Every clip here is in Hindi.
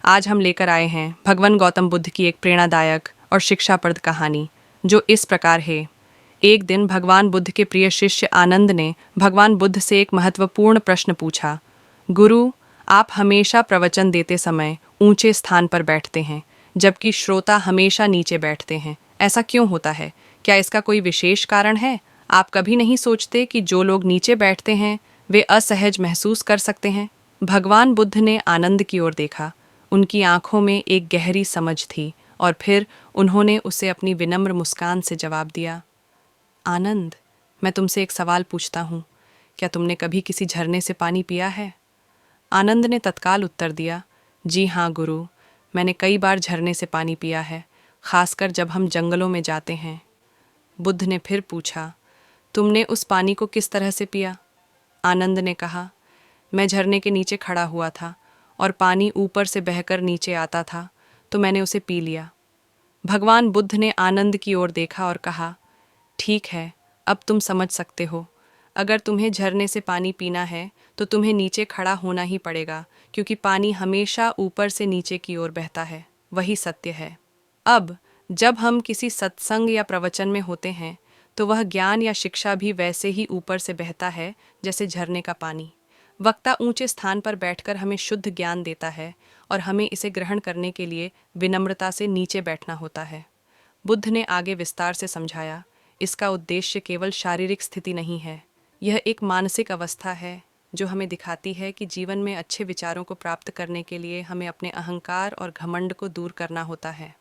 आज हम लेकर आए हैं भगवान गौतम बुद्ध की एक प्रेरणादायक और शिक्षाप्रद कहानी, जो इस प्रकार है। एक दिन भगवान बुद्ध के प्रिय शिष्य आनंद ने भगवान बुद्ध से एक महत्वपूर्ण प्रश्न पूछा। गुरु, आप हमेशा प्रवचन देते समय ऊंचे स्थान पर बैठते हैं, जबकि श्रोता हमेशा नीचे बैठते हैं। ऐसा क्यों होता है? क्या इसका कोई विशेष कारण है? आप कभी नहीं सोचते कि जो लोग नीचे बैठते हैं वे असहज महसूस कर सकते हैं? भगवान बुद्ध ने आनंद की ओर देखा। उनकी आंखों में एक गहरी समझ थी और फिर उन्होंने उसे अपनी विनम्र मुस्कान से जवाब दिया। आनंद, मैं तुमसे एक सवाल पूछता हूँ। क्या तुमने कभी किसी झरने से पानी पिया है? आनंद ने तत्काल उत्तर दिया, जी हाँ गुरु, मैंने कई बार झरने से पानी पिया है, खासकर जब हम जंगलों में जाते हैं। बुद्ध ने फिर पूछा, तुमने उस पानी को किस तरह से पिया? आनंद ने कहा, मैं झरने के नीचे खड़ा हुआ था और पानी ऊपर से बहकर नीचे आता था, तो मैंने उसे पी लिया। भगवान बुद्ध ने आनंद की ओर देखा और कहा, ठीक है, अब तुम समझ सकते हो। अगर तुम्हें झरने से पानी पीना है तो तुम्हें नीचे खड़ा होना ही पड़ेगा, क्योंकि पानी हमेशा ऊपर से नीचे की ओर बहता है। वही सत्य है। अब जब हम किसी सत्संग या प्रवचन में होते हैं तो वह ज्ञान या शिक्षा भी वैसे ही ऊपर से बहता है जैसे झरने का पानी। वक्ता ऊंचे स्थान पर बैठकर हमें शुद्ध ज्ञान देता है और हमें इसे ग्रहण करने के लिए विनम्रता से नीचे बैठना होता है। बुद्ध ने आगे विस्तार से समझाया, इसका उद्देश्य केवल शारीरिक स्थिति नहीं है, यह एक मानसिक अवस्था है जो हमें दिखाती है कि जीवन में अच्छे विचारों को प्राप्त करने के लिए हमें अपने अहंकार और घमंड को दूर करना होता है।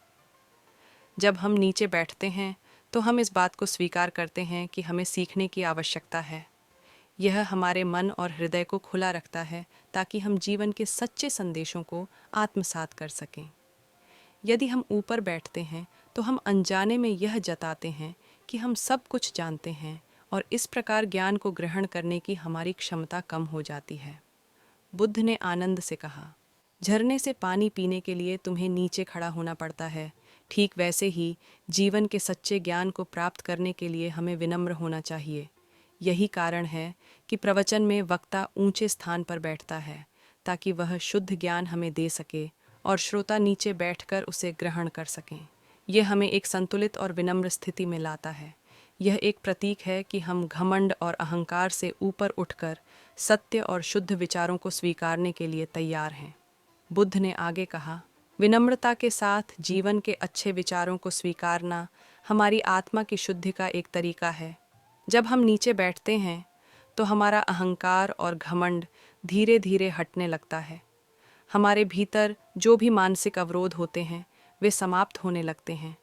जब हम नीचे बैठते हैं तो हम इस बात को स्वीकार करते हैं कि हमें सीखने की आवश्यकता है। यह हमारे मन और हृदय को खुला रखता है ताकि हम जीवन के सच्चे संदेशों को आत्मसात कर सकें। यदि हम ऊपर बैठते हैं तो हम अनजाने में यह जताते हैं कि हम सब कुछ जानते हैं और इस प्रकार ज्ञान को ग्रहण करने की हमारी क्षमता कम हो जाती है। बुद्ध ने आनंद से कहा, झरने से पानी पीने के लिए तुम्हें नीचे खड़ा होना पड़ता है। ठीक वैसे ही जीवन के सच्चे ज्ञान को प्राप्त करने के लिए हमें विनम्र होना चाहिए। यही कारण है कि प्रवचन में वक्ता ऊंचे स्थान पर बैठता है, ताकि वह शुद्ध ज्ञान हमें दे सके और श्रोता नीचे बैठकर उसे ग्रहण कर सकें। यह हमें एक संतुलित और विनम्र स्थिति में लाता है। यह एक प्रतीक है कि हम घमंड और अहंकार से ऊपर उठकर सत्य और शुद्ध विचारों को स्वीकारने के लिए तैयार हैं। बुद्ध ने आगे कहा, विनम्रता के साथ जीवन के अच्छे विचारों को स्वीकारना हमारी आत्मा की शुद्धि का एक तरीका है। जब हम नीचे बैठते हैं तो हमारा अहंकार और घमंड धीरे धीरे हटने लगता है। हमारे भीतर जो भी मानसिक अवरोध होते हैं वे समाप्त होने लगते हैं।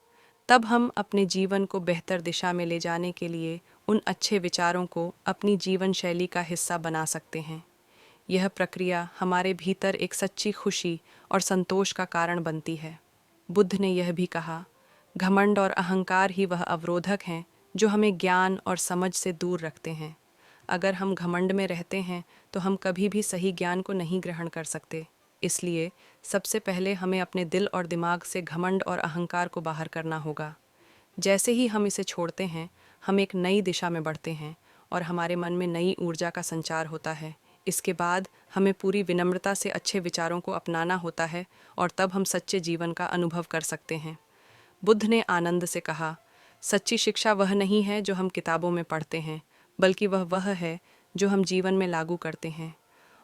तब हम अपने जीवन को बेहतर दिशा में ले जाने के लिए उन अच्छे विचारों को अपनी जीवन शैली का हिस्सा बना सकते हैं। यह प्रक्रिया हमारे भीतर एक सच्ची खुशी और संतोष का कारण बनती है। बुद्ध ने यह भी कहा, घमंड और अहंकार ही वह अवरोधक हैं जो हमें ज्ञान और समझ से दूर रखते हैं। अगर हम घमंड में रहते हैं तो हम कभी भी सही ज्ञान को नहीं ग्रहण कर सकते। इसलिए सबसे पहले हमें अपने दिल और दिमाग से घमंड और अहंकार को बाहर करना होगा। जैसे ही हम इसे छोड़ते हैं, हम एक नई दिशा में बढ़ते हैं और हमारे मन में नई ऊर्जा का संचार होता है। इसके बाद हमें पूरी विनम्रता से अच्छे विचारों को अपनाना होता है और तब हम सच्चे जीवन का अनुभव कर सकते हैं। बुद्ध ने आनंद से कहा, सच्ची शिक्षा वह नहीं है जो हम किताबों में पढ़ते हैं, बल्कि वह है जो हम जीवन में लागू करते हैं।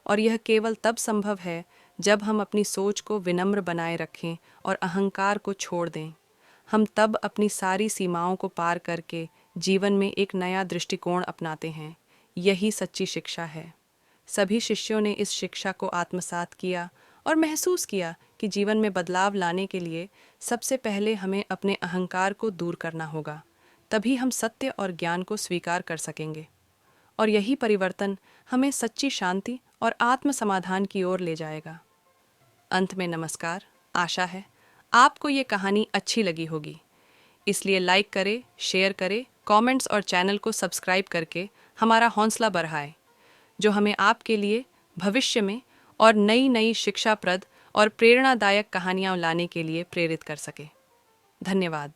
और यह केवल तब संभव है जब हम अपनी सोच को विनम्र बनाए रखें और अहंकार को छोड़ दें। हम तब अपनी सारी सीमाओं को पार करके जीवन में एक नया दृष्टिकोण अपनाते हैं। यही सच्ची शिक्षा है। सभी शिष्यों ने इस शिक्षा को आत्मसात किया और महसूस किया कि जीवन में बदलाव लाने के लिए सबसे पहले हमें अपने अहंकार को दूर करना होगा। तभी हम सत्य और ज्ञान को स्वीकार कर सकेंगे और यही परिवर्तन हमें सच्ची शांति और आत्म समाधान की ओर ले जाएगा। अंत में नमस्कार। आशा है आपको ये कहानी अच्छी लगी होगी। इसलिए लाइक करें, शेयर करें, कमेंट्स और चैनल को सब्सक्राइब करके हमारा हौसला बढ़ाएं, जो हमें आपके लिए भविष्य में और नई नई शिक्षाप्रद और प्रेरणादायक कहानियाँ लाने के लिए प्रेरित कर सके। धन्यवाद।